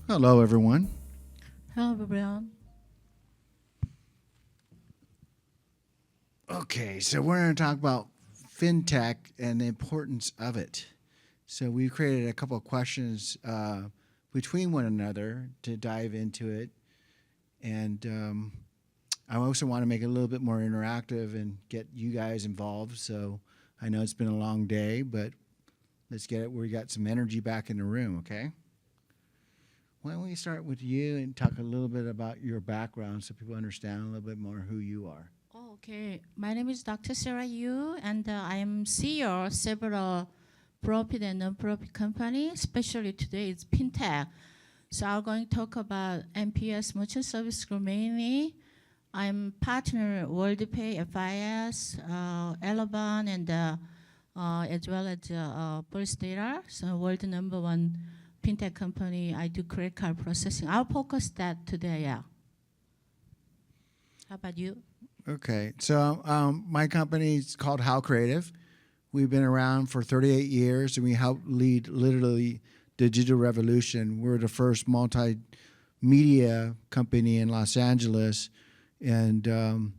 Hello, everyone. Hello, everyone. Okay, so we're going to talk about fintech and the importance of it. So we've created a couple of questions between one another to dive into it, and I also want to make it a little bit more interactive and get you guys involved. So I know it's been a long day, but let's get it where we got some energy back in the room. Okay. Why don't we start with you and talk a little bit about your background so people understand a little bit more who you are. Oh, okay. My name is Dr. Sarah Yu, and I am CEO of several profit and non-profit companies, especially today it's FinTech. So I'm going to talk about MPS, Merchant Service Group mainly. I'm partner WorldPay, FIS, Elavon, and as well as Pulse Data, so world number one FinTech company. I do credit card processing. I'll focus that today, yeah. How about you? Okay, so my company is called How Creative. We've been around for 38 years, and we help lead literally the digital revolution. We're the first multimedia company in Los Angeles, and a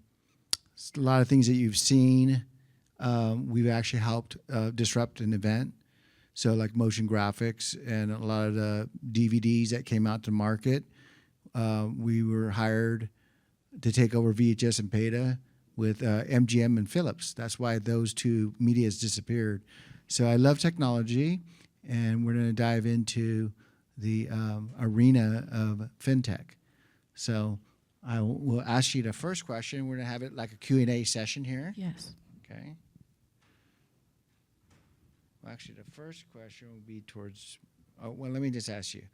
lot of things that you've seen, we've actually helped disrupt an event. So like motion graphics and a lot of the DVDs that came out to market, we were hired to take over VHS and Beta with MGM and Philips. That's why those two medias disappeared. So I love technology, and we're going to dive into the arena of fintech. So I will ask you the first question. We're going to have it like a Q&A session here. Yes. Okay. Well, actually, the first question will be towards, well, let me just ask you.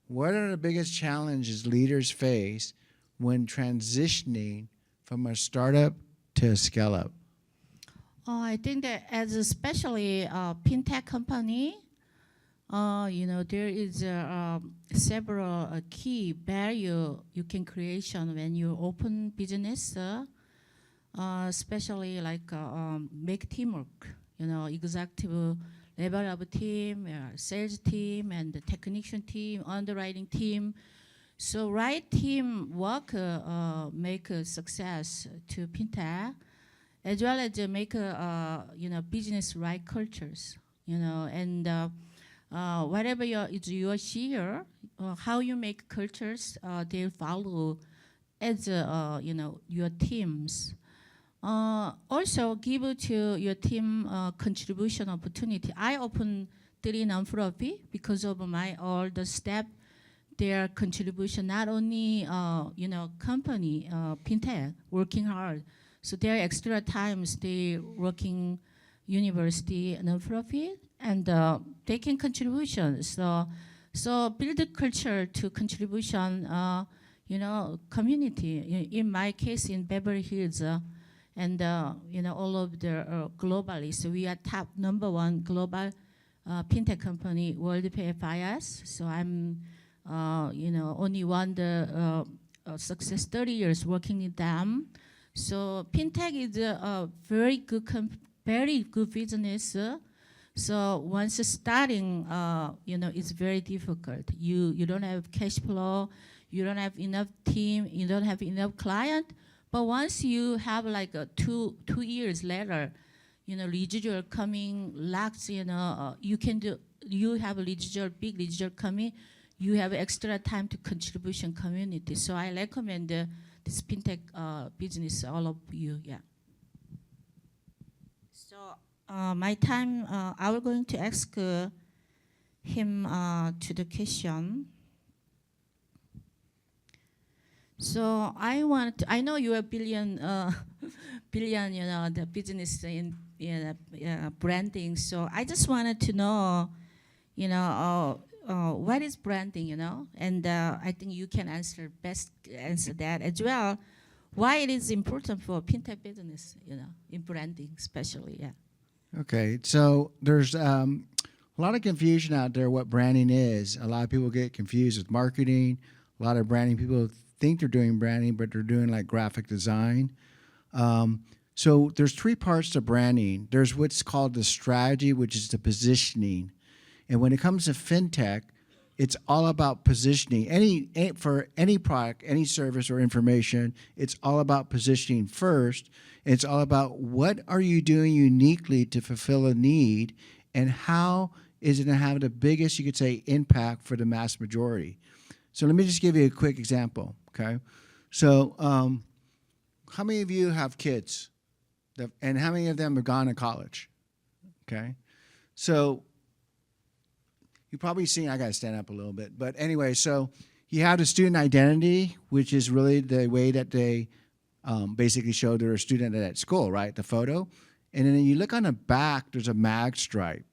What are the biggest challenges leaders face when transitioning from a startup to a scale-up? I think that as especially a fintech company, there is several key barrier you can creation when you open business, especially like make teamwork. Executive level of team, sales team, and the technician team, underwriting team. So right team work make a success to fintech, as well as make business right cultures. And whatever your share, how you make cultures, they follow as your teams. Also give to your team contribution opportunity. I open 3 nonprofit because of my all the staff. Their contribution not only company fintech working hard, so there are extra times they working university nonprofit and taking contributions. So build a culture to contribution. Community. In my case, in Beverly Hills, and all of the globally. So we are top number 1 global fintech company, WorldPay FIS. So I'm only one the success 30 years working with them. So fintech is a very good business. So once starting, it's very difficult. You don't have cash flow, you don't have enough team, you don't have enough client. But once you have like 2 years later, residual coming, lakhs, you can do. You have a big residual coming. You have extra time to contribution community. So I recommend this fintech business, all of you, yeah. So my time, I was going to ask him to the question. So I know you are billion, the business in branding. So I just wanted to know, what is branding, and I think you can answer that as well. Why it is important for fintech business, in branding especially, yeah. Okay, so there's a lot of confusion out there what branding is. A lot of people get confused with marketing. A lot of branding people think they're doing branding, but they're doing like graphic design. So there's 3 parts to branding. There's what's called the strategy, which is the positioning. And when it comes to fintech, It's all about positioning. For any product, any service or information, it's all about positioning first. It's all about what are you doing uniquely to fulfill a need, and how is it going to have the biggest, you could say, impact for the mass majority. So let me just give you a quick example, okay? So how many of you have kids? And how many of them have gone to college? Okay? So you've probably seen, I got to stand up a little bit. But anyway, so you have the student identity, which is really the way that they basically show they're a student at school, right? The photo. And then you look on the back, there's a mag stripe.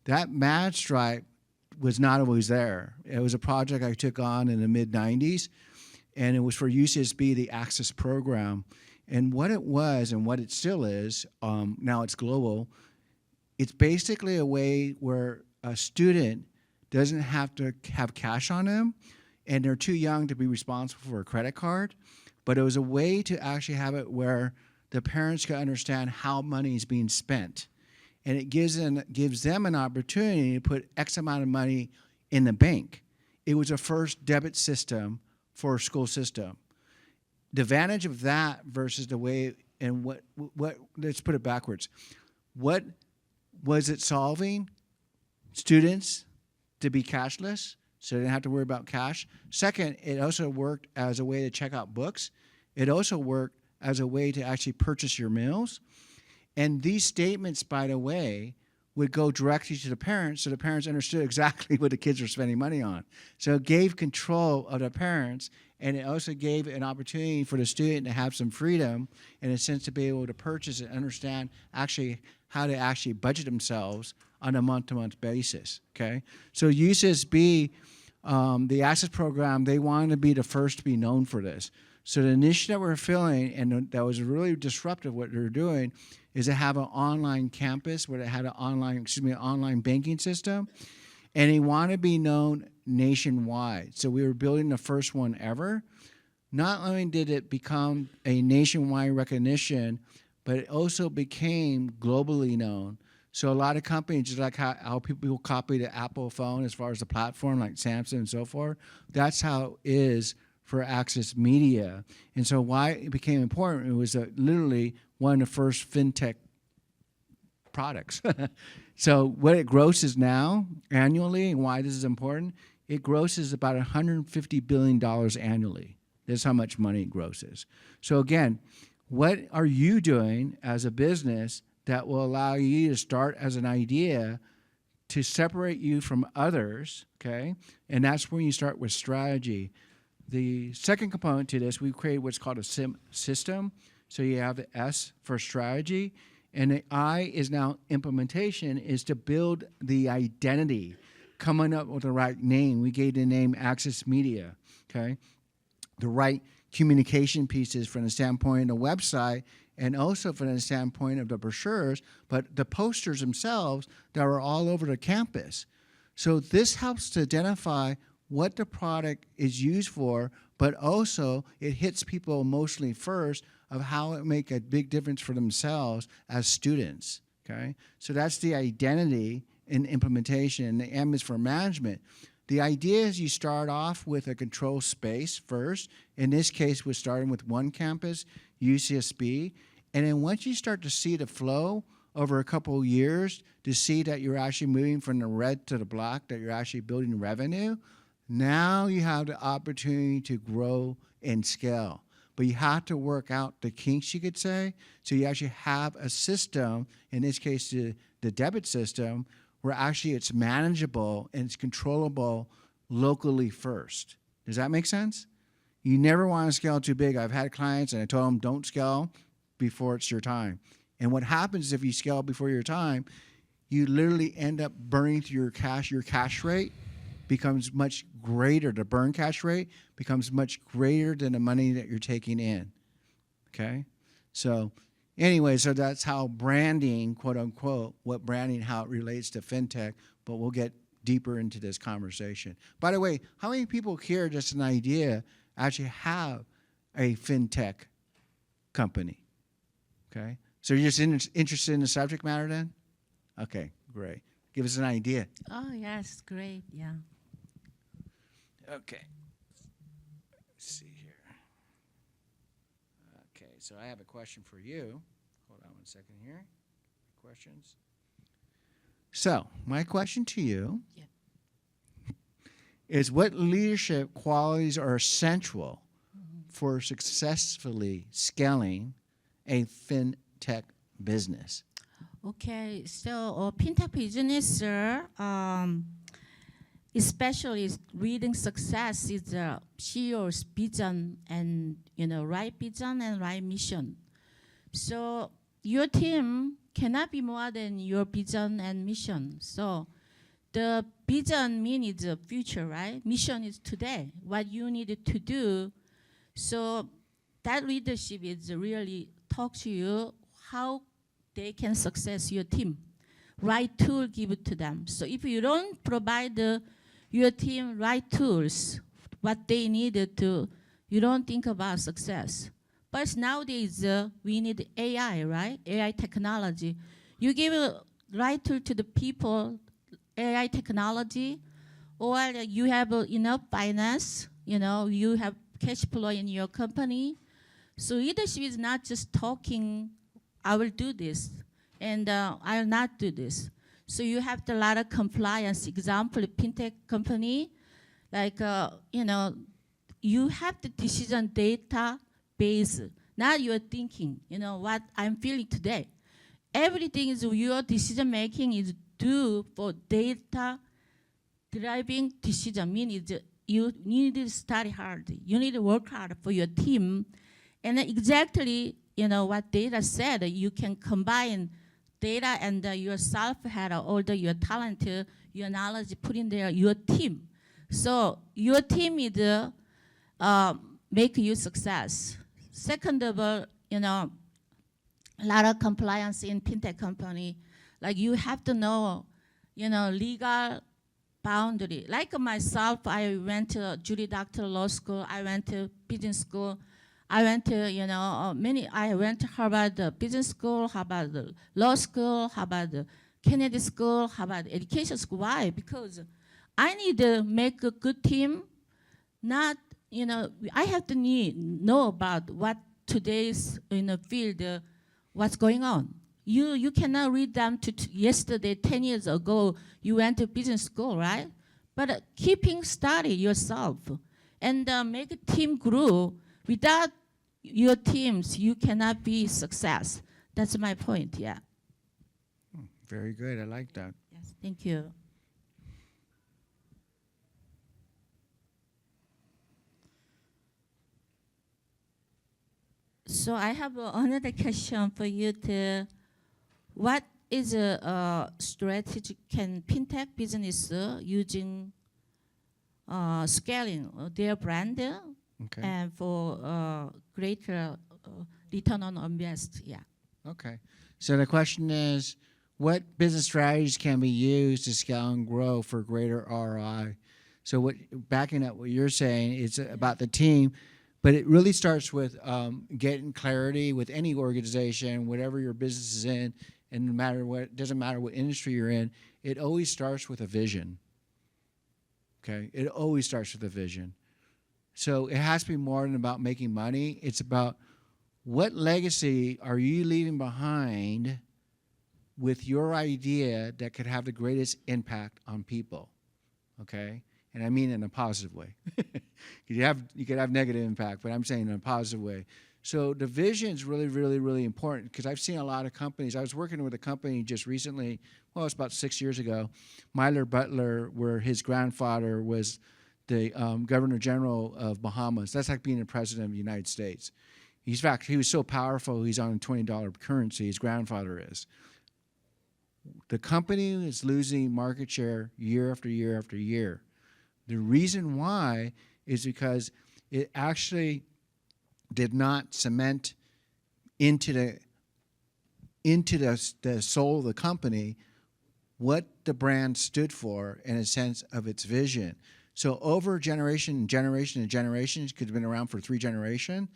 That mag stripe was not always there. It was a project I took on in the mid-90s, and it was for UCSB, the Access program. And what it was, and what it still is, now it's global, it's basically a way where a student doesn't have to have cash on them, and they're too young to be responsible for a credit card. But it was a way to actually have it where the parents can understand how money is being spent. And it gives them an opportunity to put X amount of money in the bank. It was a first debit system for a school system. The advantage of that versus the way, and what let's put it backwards. What was it solving? Students to be cashless, so they didn't have to worry about cash. Second, it also worked as a way to check out books. It also worked as a way to actually purchase your meals. And these statements, by the way, would go directly to the parents, so the parents understood exactly what the kids were spending money on. So it gave control of the parents, and it also gave an opportunity for the student to have some freedom, in a sense, to be able to purchase and understand actually how to actually budget themselves on a month-to-month basis, okay? So UCSB, the Access program, they wanted to be the first to be known for this. So the initiative we're filling, and that was really disruptive what they're doing, is to have an online campus where they had an online banking system, and they want to be known nationwide. So we were building the first one ever. Not only did it become a nationwide recognition, but it also became globally known. So a lot of companies, just like how people copy the Apple phone as far as the platform, like Samsung and so forth, that's how it is for Access Media. And so why it became important, it was literally one of the first FinTech products. So what it grosses now annually, and why this is important, it grosses about $150 billion annually. That's how much money it grosses. So again, what are you doing as a business that will allow you to start as an idea to separate you from others, okay? And that's when you start with strategy. The second component to this, we've created what's called a system. So you have the S for strategy, and the I is now implementation, is to build the identity, coming up with the right name. We gave the name Access Media, okay? The right communication pieces from the standpoint of the website, and also from the standpoint of the brochures, but the posters themselves that are all over the campus. So this helps to identify what the product is used for, but also it hits people emotionally first of how it make a big difference for themselves as students, okay? So that's the identity and implementation. The M is for management. The idea is you start off with a control space first. In this case, we're starting with one campus, UCSB. And then once you start to see the flow over a couple of years, to see that you're actually moving from the red to the black, that you're actually building revenue, now you have the opportunity to grow and scale. But you have to work out the kinks, you could say. So you actually have a system, in this case, the debit system, where actually it's manageable and it's controllable locally first. Does that make sense? You never want to scale too big. I've had clients and I told them, don't scale before it's your time. And what happens if you scale before your time, you literally end up burning through your cash. Your cash rate becomes much greater. The burn cash rate becomes much greater than the money that you're taking in, okay? So anyway, so that's how branding, quote unquote, how it relates to FinTech, but we'll get deeper into this conversation. By the way, how many people here, just an idea, actually have a FinTech company? Okay, so you're just interested in the subject matter then? Okay, great. Give us an idea. Oh, yes, great, yeah. Okay. Let's see here. Okay, so I have a question for you. Hold on 1 second here. Questions? So, my question to you Yeah. is what leadership qualities are essential for successfully scaling a fintech business? Okay, so fintech business, especially reading success is the CEO's vision and right vision and right mission. So your team cannot be more than your vision and mission. So the vision means the future, right? Mission is today, what you need to do. So that leadership is really talk to you how they can success your team. Right tool give it to them. So if you don't provide your team right tools, what they needed to, you don't think about success. But nowadays we need AI, right? AI technology. You give a right tool to the people, AI technology, or you have enough finance, you have cash flow in your company. So leadership is not just talking, I will do this, and I will not do this. So you have a lot of compliance. Example, fintech company, like, you have the decision data base, not your thinking, what I'm feeling today. Everything is your decision making is due for data driving decision, meaning you need to study hard. You need to work hard for your team. And exactly, what data said, you can combine data and yourself had all your talent, your knowledge, put in there, your team. So your team is make you success. Second of all, a lot of compliance in fintech company. Like you have to know, legal boundary. Like myself, I went to Judy Doctor Law School. I went to business school. I went to, I went to Harvard Business School, Harvard Law School, Harvard Kennedy School, Harvard Education School. Why? Because I need to make a good team. Not, I have to know about what today's field, what's going on. You cannot read them to yesterday, 10 years ago, you went to business school, right? But keeping study yourself and make a team grow. Without your teams, you cannot be success. That's my point, yeah. Very good, I like that. Yes, thank you. So I have another question for you. What is a strategy can fintech business using scaling their brand Okay. and for greater return on invest? Yeah. Okay. So the question is, what business strategies can be used to scale and grow for greater ROI? So backing up what you're saying, it's about the team, but it really starts with getting clarity with any organization, whatever your business is in, and no matter what, it doesn't matter what industry you're in, it always starts with a vision. Okay? It always starts with a vision. So it has to be more than about making money. It's about what legacy are you leaving behind with your idea that could have the greatest impact on people, okay? And I mean in a positive way. You could have negative impact, but I'm saying in a positive way. So the vision is really, really, really important because I've seen a lot of companies. I was working with a company just recently, well, it's about 6 years ago, Myler Butler, where his grandfather was the Governor General of Bahamas. That's like being the President of the United States. In fact, he was so powerful, he's on a $20 currency, his grandfather is. The company is losing market share year after year after year. The reason why is because it actually did not cement into the soul of the company what the brand stood for in a sense of its vision. So over generation and generation and generations, could have been around for 3 generations,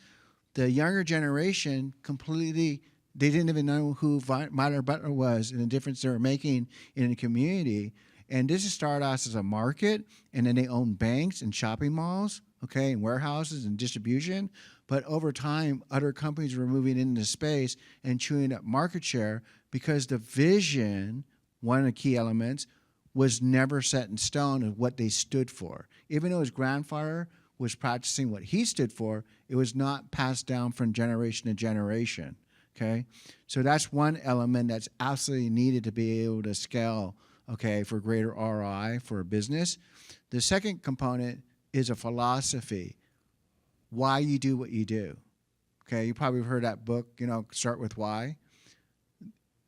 the younger generation completely, they didn't even know who Myler Butler was and the difference they were making in the community. And this started out as a market, and then they own banks and shopping malls, okay, and warehouses and distribution. But over time, other companies were moving into the space and chewing up market share because the vision, one of the key elements, was never set in stone of what they stood for. Even though his grandfather was practicing what he stood for, it was not passed down from generation to generation, okay? So that's one element that's absolutely needed to be able to scale, okay, for greater ROI for a business. The second component is a philosophy, why you do what you do, okay? You probably heard that book, Start With Why.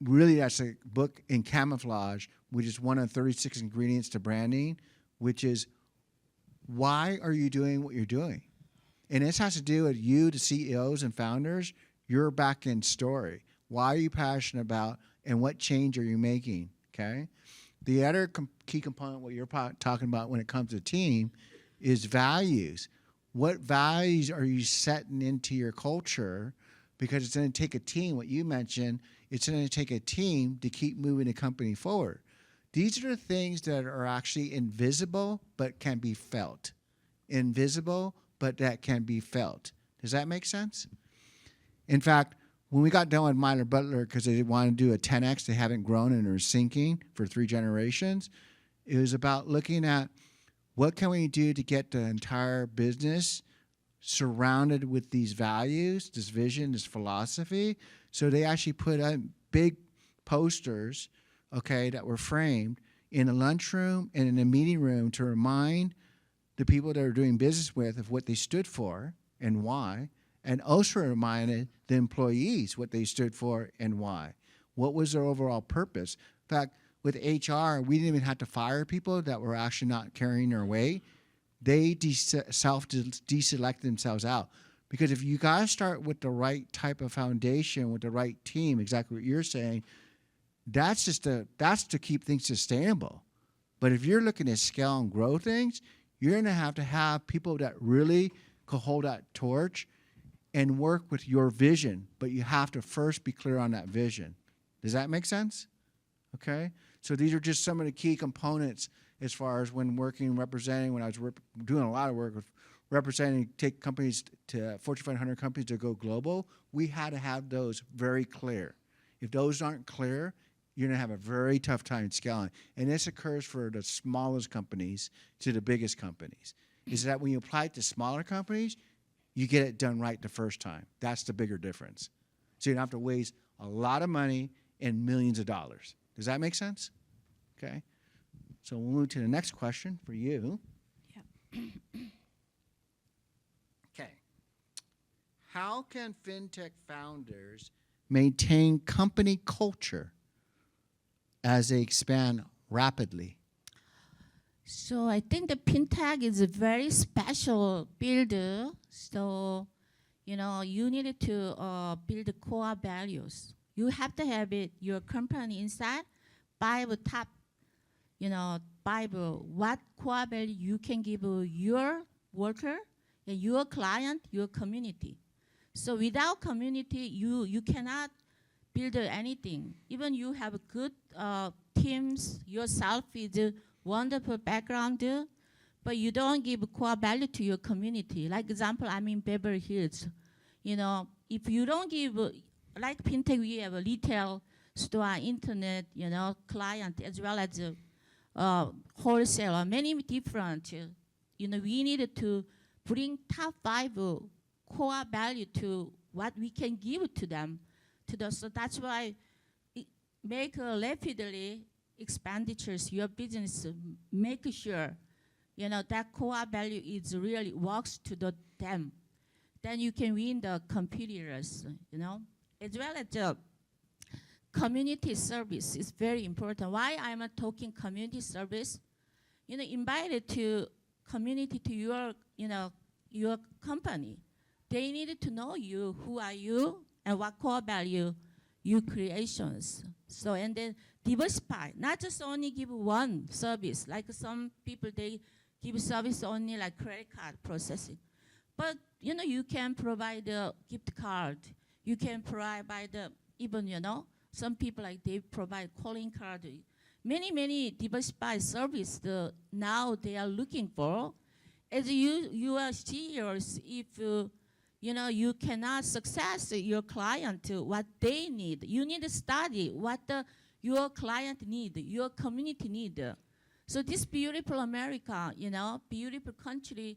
Really, that's a book in camouflage, which is one of 36 ingredients to branding, which is why are you doing what you're doing? And this has to do with you, the CEOs and founders, your back-end story. Why are you passionate about and what change are you making, okay? The other key component, what you're talking about when it comes to team, is values. What values are you setting into your culture? Because it's going to take a team, what you mentioned, it's going to take a team to keep moving the company forward. These are the things that are actually invisible but can be felt. Invisible, but that can be felt. Does that make sense? In fact, when we got done with Myler Butler, because they wanted to do a 10X, they haven't grown and are sinking for 3 generations, it was about looking at what can we do to get the entire business surrounded with these values, this vision, this philosophy. So they actually put up big posters, okay, that were framed in a lunchroom and in a meeting room to remind the people that are doing business with of what they stood for and why, and also reminded the employees what they stood for and why. What was their overall purpose? In fact, with HR, we didn't even have to fire people that were actually not carrying their weight. They deselected themselves out. Because if you guys start with the right type of foundation, with the right team, exactly what you're saying, that's to keep things sustainable. But if you're looking to scale and grow things, you're going to have people that really can hold that torch and work with your vision. But you have to first be clear on that vision. Does that make sense? Okay? So these are just some of the key components as far as when working, representing, when I was doing a lot of work with representing, take companies to Fortune 500 companies to go global, we had to have those very clear. If those aren't clear, you're going to have a very tough time scaling. And this occurs for the smallest companies to the biggest companies. Is that when you apply it to smaller companies, you get it done right the first time. That's the bigger difference. So you don't have to waste a lot of money and millions of dollars. Does that make sense? Okay. So we'll move to the next question for you. Yeah. Okay. How can fintech founders maintain company culture as they expand rapidly? So I think the fintech is a very special builder. So, you need to build core values. You have to have it, your company inside, 5 top, 5 what core value you can give your worker, your client, your community. So without community, you cannot build anything. Even you have good teams, yourself is a wonderful background, but you don't give core value to your community. Like example, I'm in Beverly Hills. If you don't give, like fintech, we have a retail store, internet, client, as well as wholesaler, many different. We needed to bring top 5 core value to what we can give to them. So that's why make rapidly expenditures, your business, make sure, that core value is really works to them. Then you can win the competitors, As well as community service is very important. Why I'm talking community service? Invited to community to your company. They needed to know you, who are you, and what core value you creations. So, and then diversify, not just only give one service, like some people, they give service only like credit card processing. But, you can provide a gift card. You can provide even, some people like they provide calling card. many diversified service now they are looking for. As you are serious, if you cannot success your client what they need, you need to study what your client need, your community need. So this beautiful America, beautiful country,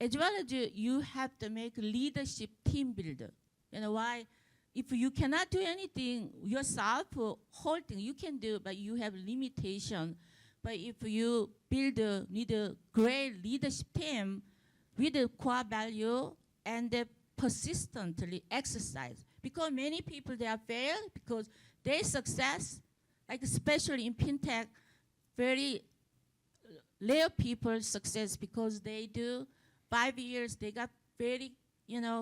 as well as you have to make leadership team builder. Why? If you cannot do anything yourself, whole thing you can do, but you have limitation. But if you need a great leadership team with a core value and persistently exercise, because many people they are fail because their success, like especially in fintech, very rare people success because they do 5 years, they got very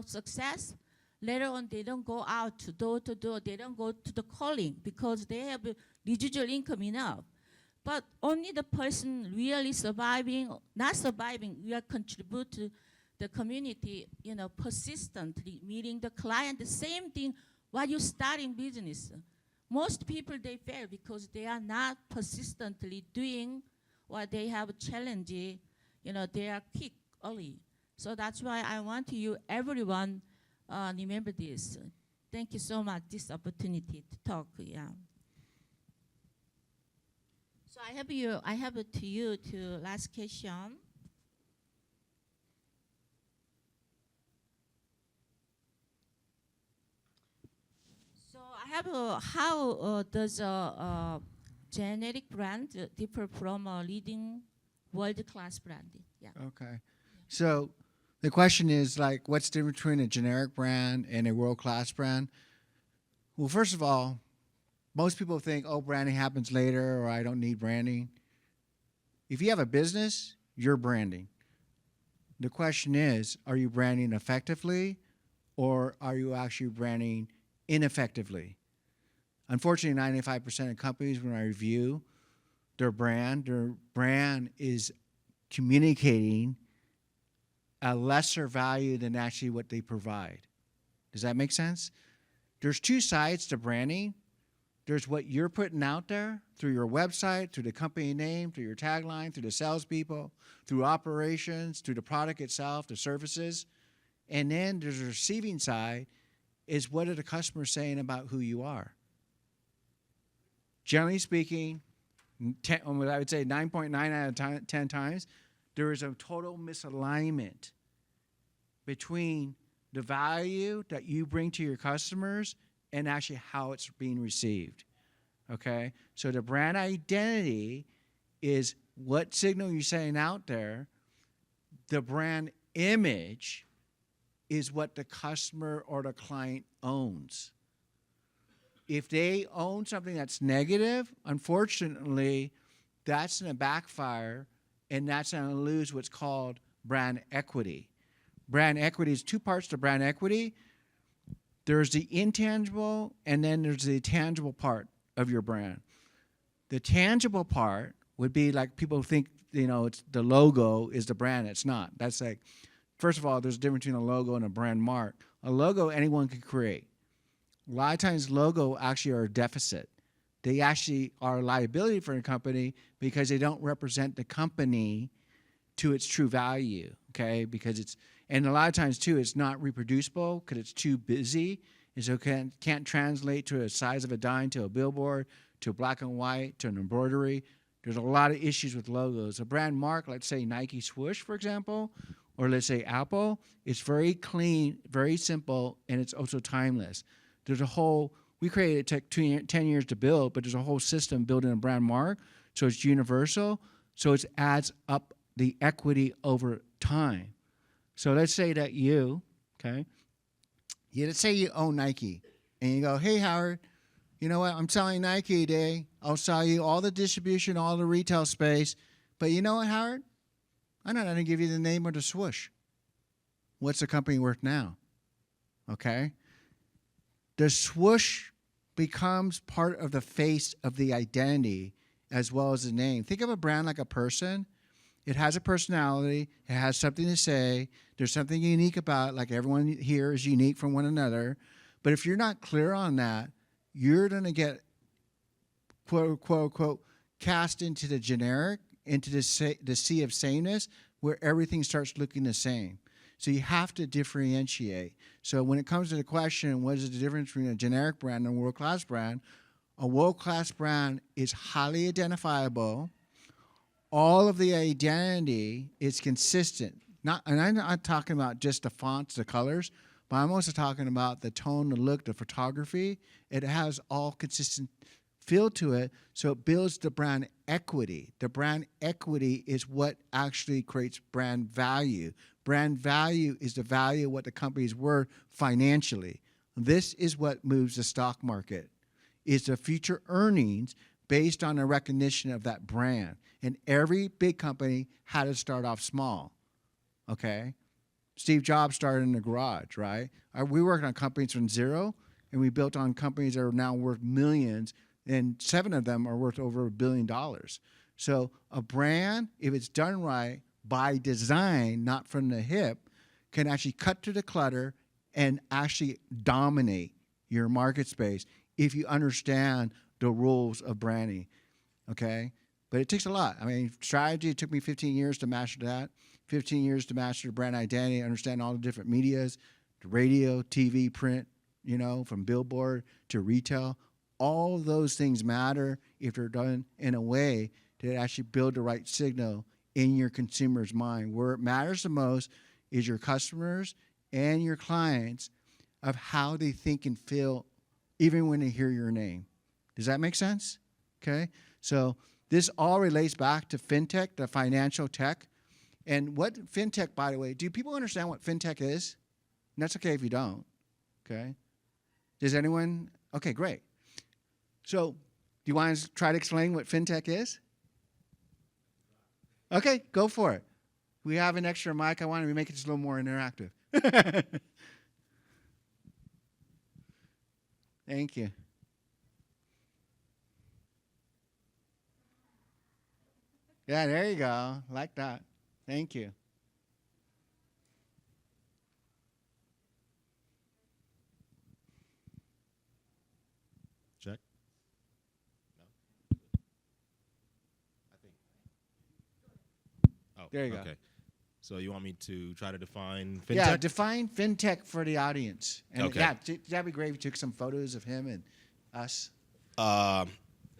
success. Later on, they don't go out to door, they don't go to the calling because they have residual income enough. But only the person really surviving, not surviving, will contribute to the community, persistently meeting the client. The same thing while you're starting business. Most people, they fail because they are not persistently doing what they have a challenge, they are quick early. So that's why I want you, everyone, remember this. Thank you so much, this opportunity to talk, yeah. So I have it to you to last question. So I have how does a generic brand differ from a leading world-class brand? Yeah. Okay. So the question is like, what's the difference between a generic brand and a world-class brand? Well, first of all, most people think, oh, branding happens later, or I don't need branding. If you have a business, you're branding. The question is, are you branding effectively, or are you actually branding ineffectively? Unfortunately, 95% of companies, when I review their brand is communicating a lesser value than actually what they provide. Does that make sense? There's two sides to branding. There's what you're putting out there through your website, through the company name, through your tagline, through the salespeople, through operations, through the product itself, the services. And then there's the receiving side, is what are the customers saying about who you are? Generally speaking, I would say 9.9 out of 10 times, there is a total misalignment between the value that you bring to your customers and actually how it's being received, okay? So the brand identity is what signal you're saying out there. The brand image is what the customer or the client owns. If they own something that's negative, unfortunately, that's going to backfire, and that's going to lose what's called brand equity. Brand equity is two parts to brand equity. There's the intangible, and then there's the tangible part of your brand. The tangible part would be like people think, it's the logo is the brand. It's not. That's like, first of all, there's a difference between a logo and a brand mark. A logo anyone can create. A lot of times logo actually are a deficit. They actually are a liability for a company because they don't represent the company to its true value, okay? And a lot of times too, it's not reproducible because it's too busy. And so can't translate to a size of a dime, to a billboard, to a black and white, to an embroidery. There's a lot of issues with logos. A brand mark, let's say Nike swoosh, for example, or let's say Apple, it's very clean, very simple, and it's also timeless. There's a whole, we created, it took 10 years to build, but there's a whole system building a brand mark, so it's universal, so it adds up the equity over time. So let's say that let's say you own Nike, and you go, hey, Howard, you know what, I'm selling Nike today. I'll sell you all the distribution, all the retail space, but you know what, Howard? I'm not going to give you the name or the swoosh. What's the company worth now? Okay? The swoosh becomes part of the face of the identity as well as the name. Think of a brand like a person. It has a personality. It has something to say. There's something unique about it, like everyone here is unique from one another. But if you're not clear on that, you're going to get, quote, cast into the generic, into the sea of sameness, where everything starts looking the same. So you have to differentiate. So when it comes to the question, what is the difference between a generic brand and a world-class brand? A world-class brand is highly identifiable. All of the identity is consistent. And I'm not talking about just the fonts, the colors, but I'm also talking about the tone, the look, the photography. It has all consistent feel to it, so it builds the brand equity. The brand equity is what actually creates brand value. Brand value is the value of what the company is worth financially. This is what moves the stock market. It's the future earnings based on the recognition of that brand. And every big company had to start off small, okay? Steve Jobs started in the garage, right? We worked on companies from zero, and we built on companies that are now worth millions, and 7 of them are worth over $1 billion. So a brand, if it's done right by design, not from the hip, can actually cut through the clutter and actually dominate your market space if you understand the rules of branding, okay? But it takes a lot. I mean, strategy, it took me 15 years to master that, 15 years to master the brand identity, understand all the different medias, the radio, TV, print, you know, from billboard to retail. All of those things matter if they're done in a way to actually build the right signal in your consumer's mind. Where it matters the most is your customers and your clients of how they think and feel even when they hear your name. Does that make sense? Okay. So this all relates back to fintech, the financial tech. And what fintech, by the way, do people understand what fintech is? And that's okay if you don't. Okay. Does anyone? Okay, great. So do you want to try to explain what fintech is? Okay, go for it. We have an extra mic. I want to make it just a little more interactive. Thank you. Yeah, there you go. Like that. Thank you. Check. No. I think. Oh, There you go. Okay. So you want me to try to define fintech? Yeah, define fintech for the audience. And Okay. yeah, that'd be great if you took some photos of him and us.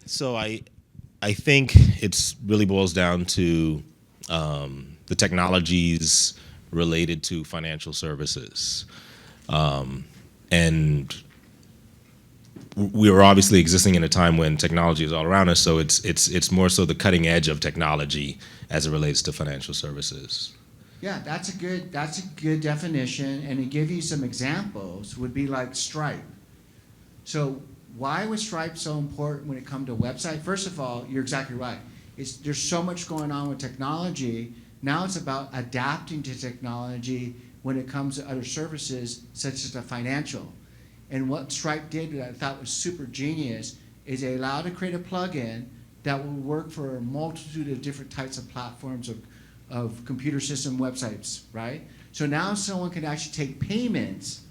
So I think it's really boils down to the technologies related to financial services, and we are obviously existing in a time when technology is all around us. So it's more so the cutting edge of technology as it relates to financial services. Yeah, that's a good definition. And to give you some examples would be like Stripe. So why was Stripe so important when it comes to website? First of all, you're exactly right. There's so much going on with technology. Now it's about adapting to technology when it comes to other services, such as the financial. And what Stripe did that I thought was super genius is they allowed to create a plugin that will work for a multitude of different types of platforms of computer system websites, right? So now someone can actually take payments,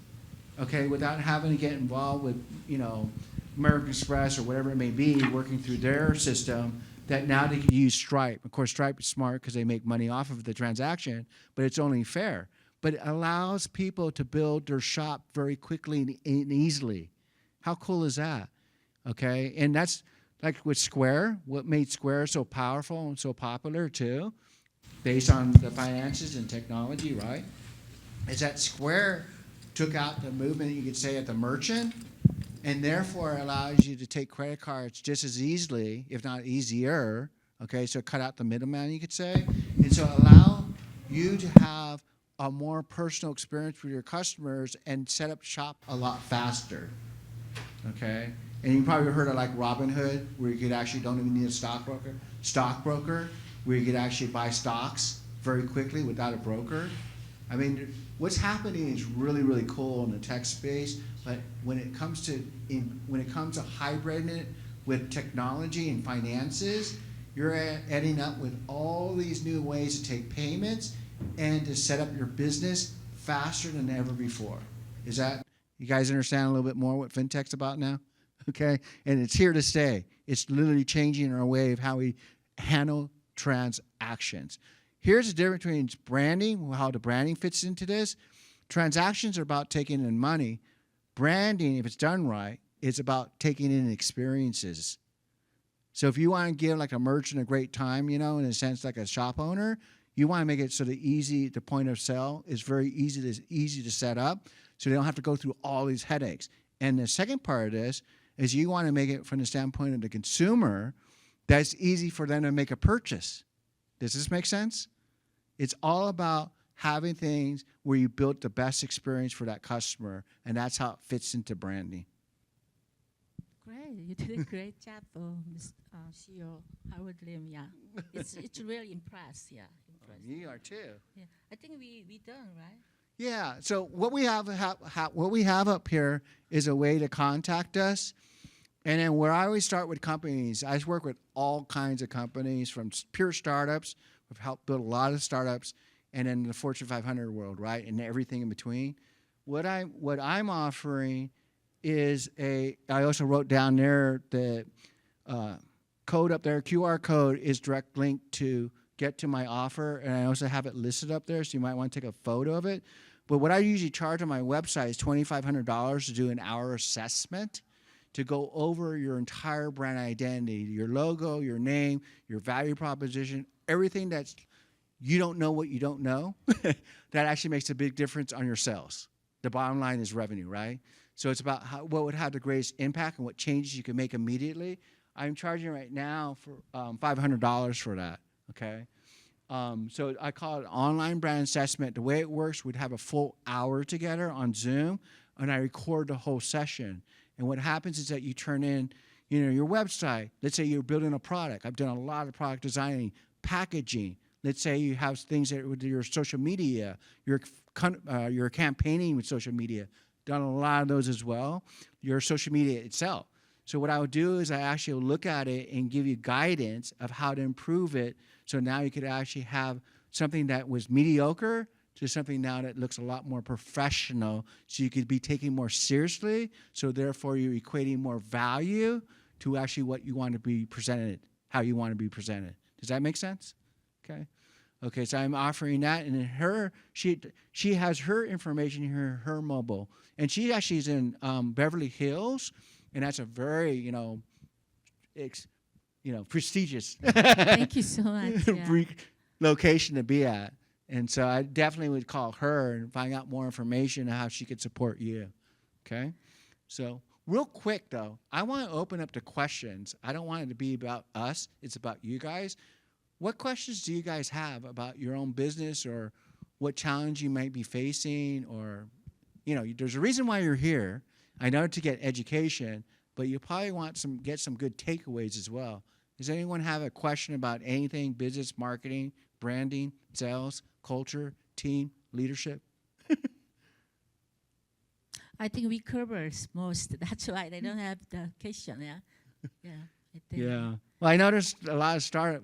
okay, without having to get involved with, you know, American Express or whatever it may be, working through their system, that now they can use Stripe. Of course, Stripe is smart because they make money off of the transaction, but it's only fair. But it allows people to build their shop very quickly and easily. How cool is that? Okay, and that's like with Square, what made Square so powerful and so popular too, based on the finances and technology, right? Is that Square took out the movement, you could say, at the merchant, and therefore allows you to take credit cards just as easily, if not easier, okay, so cut out the middleman, you could say, and so allow you to have a more personal experience with your customers and set up shop a lot faster, okay? And you probably heard of like Robinhood, where you could actually don't even need a stockbroker, where you could actually buy stocks very quickly without a broker. I mean, what's happening is really, really cool in the tech space, but when it comes to hybriding it with technology and finances, you're ending up with all these new ways to take payments and to set up your business faster than ever before. Is that, you guys understand a little bit more what fintech's about now? okay? And it's here to stay. It's literally changing our way of how we handle transactions. Here's the difference between branding, how the branding fits into this. Transactions are about taking in money. Branding, if it's done right, is about taking in experiences. So if you want to give like a merchant a great time, in a sense like a shop owner, you want to make it so the point of sale is very easy to set up, so they don't have to go through all these headaches. And the second part of this is you want to make it from the standpoint of the consumer that's easy for them to make a purchase. Does this make sense? It's all about having things where you build the best experience for that customer, and that's how it fits into branding. Great, you did a great job, Ms. CEO Howard Lim. Yeah, it's really impressed. Yeah, impressed. You are too. Yeah, I think we done right. Yeah. So what we have up here is a way to contact us, and then where I always start with companies. I work with all kinds of companies, from pure startups. We've helped build a lot of startups, and then the Fortune 500 world, right, and everything in between. What I'm offering is I also wrote down there the code up there. QR code is direct link to get to my offer, and I also have it listed up there, so you might want to take a photo of it. But what I usually charge on my website is $2,500 to do an hour assessment to go over your entire brand identity, your logo, your name, your value proposition, everything that's you don't know what you don't know. That actually makes a big difference on your sales. The bottom line is revenue, right? So it's about what would have the greatest impact and what changes you can make immediately. I'm charging right now for $500 for that, okay? So I call it online brand assessment. The way it works, we'd have a full hour together on Zoom, and I record the whole session. And what happens is that you turn in, your website. Let's say you're building a product. I've done a lot of product designing, packaging. Let's say you have things that with your social media, your campaigning with social media. Done a lot of those as well. Your social media itself. So what I would do is I actually look at it and give you guidance of how to improve it. So now you could actually have something that was mediocre to something now that looks a lot more professional. So you could be taken more seriously. So therefore you're equating more value to actually what you want to be presented, how you want to be presented. Does that make sense? Okay. Okay, so I'm offering that, and then she has her information here, her mobile, and she actually is in Beverly Hills, and that's a very prestigious Thank you so much. Yeah. location to be at, and so I definitely would call her and find out more information on how she could support you. Okay, so real quick though, I want to open up to questions. I don't want it to be about us; it's about you guys. What questions do you guys have about your own business, or what challenge you might be facing, or, there's a reason why you're here. I know to get education, but you probably want get some good takeaways as well. Does anyone have a question about anything, business, marketing, branding, sales, culture, team, leadership? I think we covered most. That's why they don't have the question. Yeah. Yeah. I think. Yeah. Well, I noticed a lot of startup.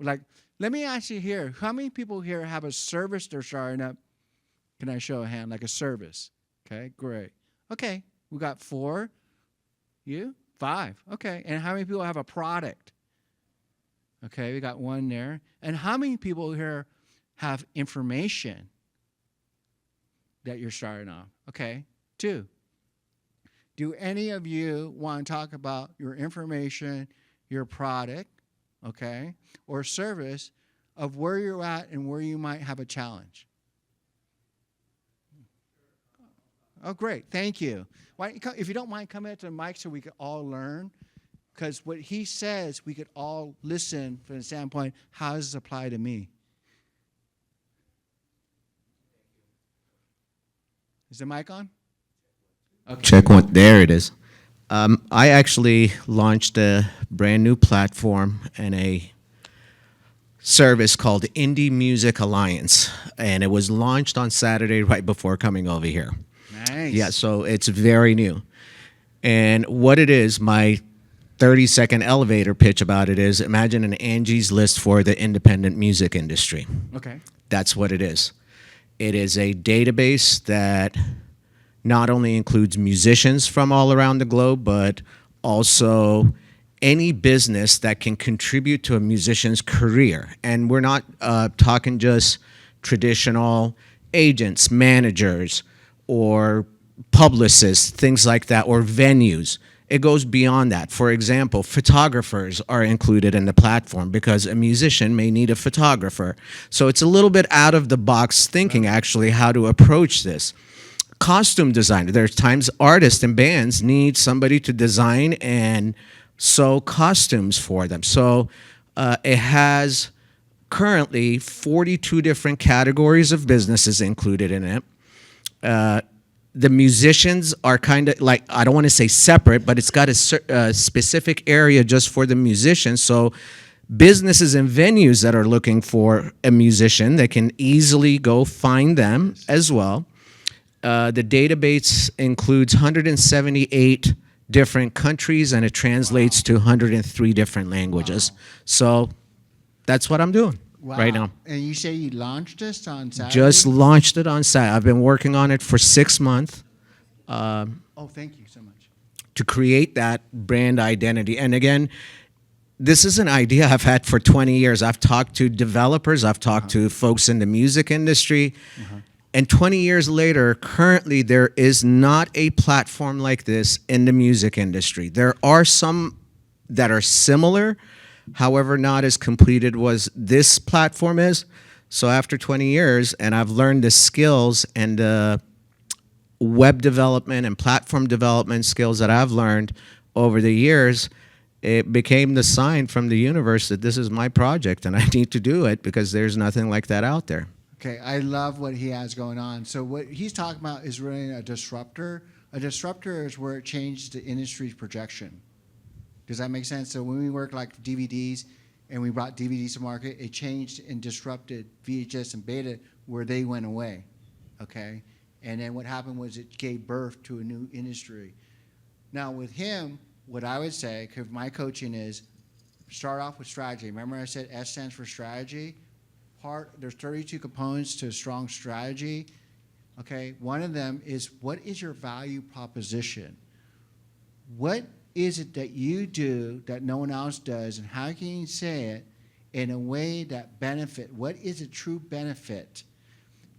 Let me ask you here: how many people here have a service they're starting up? Can I show a hand? Like a service? Okay, great. Okay, we got 4. You? 5. Okay, and how many people have a product? Okay, we got 1 there. And how many people here have information that you're starting off? Okay, 2. Do any of you want to talk about your information, your product, okay, or service of where you're at and where you might have a challenge? Oh, great. Thank you. If you don't mind coming up to the mic so we could all learn, because what he says, we could all listen from the standpoint, how does this apply to me? Is the mic on? Okay. Check one. There it is. I actually launched a brand new platform and a service called Indie Music Alliance, and it was launched on Saturday right before coming over here. Nice. Yeah, so it's very new. And what it is, my 30-second elevator pitch about it is, imagine an Angie's List for the independent music industry. Okay. That's what it is. It is a database that not only includes musicians from all around the globe, but also any business that can contribute to a musician's career. And we're not talking just traditional agents, managers, or publicists, things like that, or venues. It goes beyond that. For example, photographers are included in the platform because a musician may need a photographer. So it's a little bit out of the box thinking, actually, how to approach this. Costume designer. There's times artists and bands need somebody to design and sew costumes for them. So it has currently 42 different categories of businesses included in it. The musicians are kind of like, I don't want to say separate, but it's got a specific area just for the musicians. So businesses and venues that are looking for a musician, they can easily go find them as well. The database includes 178 different countries, and it translates to 103 different languages. So that's what I'm doing right now. And you say you launched this on Saturday? Just launched it on Saturday. I've been working on it for 6 months. Oh, thank you so much. To create that brand identity. And again, this is an idea I've had for 20 years. I've talked to developers, I've talked to folks in the music industry. And 20 years later, currently there is not a platform like this in the music industry. There are some that are similar, however, not as completed as this platform is. So after 20 years, and I've learned the skills and web development and platform development skills that I've learned over the years, it became the sign from the universe that this is my project and I need to do it because there's nothing like that out there. Okay, I love what he has going on. So what he's talking about is really a disruptor. A disruptor is where it changes the industry's projection. Does that make sense? So when we work like DVDs and we brought DVDs to market, it changed and disrupted VHS and beta where they went away, okay? And then what happened was it gave birth to a new industry. Now with him, what I would say, because my coaching is start off with strategy. Remember I said S stands for strategy? There's 32 components to a strong strategy. Okay, one of them is what is your value proposition? What is it that you do that no one else does, and how can you say it in a way that benefit? What is a true benefit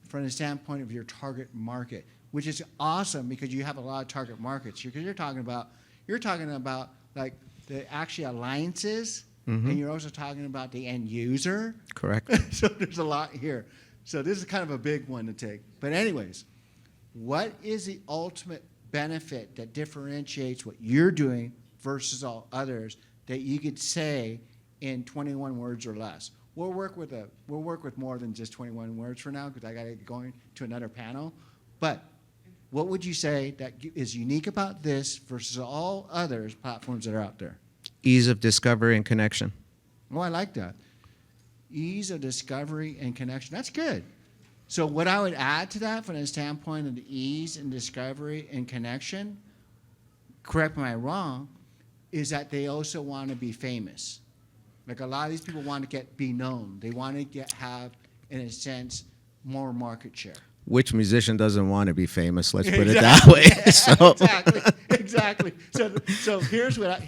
from the standpoint of your target market? Which is awesome because you have a lot of target markets. Because you're talking about like the actual alliances. And you're also talking about the end user. Correct. So there's a lot here. So this is kind of a big one to take. But anyways, what is the ultimate benefit that differentiates what you're doing versus all others that you could say in 21 words or less? We'll work with more than just 21 words for now because I got to get going to another panel. But what would you say that is unique about this versus all others platforms that are out there? Ease of discovery and connection. Oh, I like that. Ease of discovery and connection. That's good. So what I would add to that from the standpoint of the ease and discovery and connection, correct me if I'm wrong, is that they also want to be famous. Like a lot of these people want to be known. They want to have, in a sense, more market share. Which musician doesn't want to be famous? Let's put it that way. So. Exactly. So here's what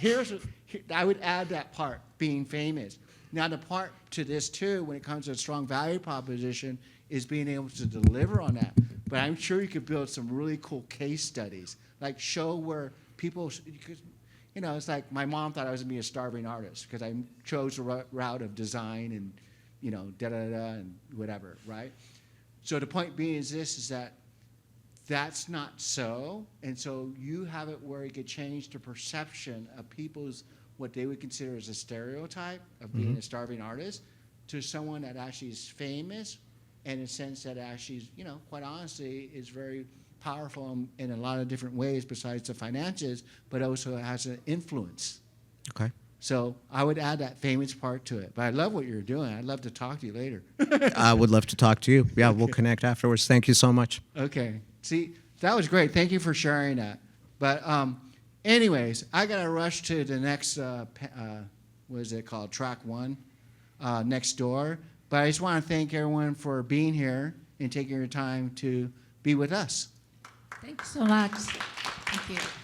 I would add that part, being famous. Now the part to this too, when it comes to a strong value proposition, is being able to deliver on that. But I'm sure you could build some really cool case studies, like show where people, because, you know, it's like my mom thought I was gonna be a starving artist because I chose the route of design and, you know, da-da-da and whatever, right? So the point being is this, is that that's not so, and so you have it where it could change the perception of people's, what they would consider as a stereotype of being a starving artist, to someone that actually is famous, and in a sense that actually, you know, quite honestly, is very powerful in a lot of different ways besides the finances, but also has an influence. Okay. So I would add that famous part to it. But I love what you're doing. I'd love to talk to you later. I would love to talk to you. Yeah, we'll connect afterwards. Thank you so much. Okay. See, that was great. Thank you for sharing that. But anyways, I got to rush to the next, what is it called, track one, next door. But I just want to thank everyone for being here and taking your time to be with us. Thank you so much. Thank you.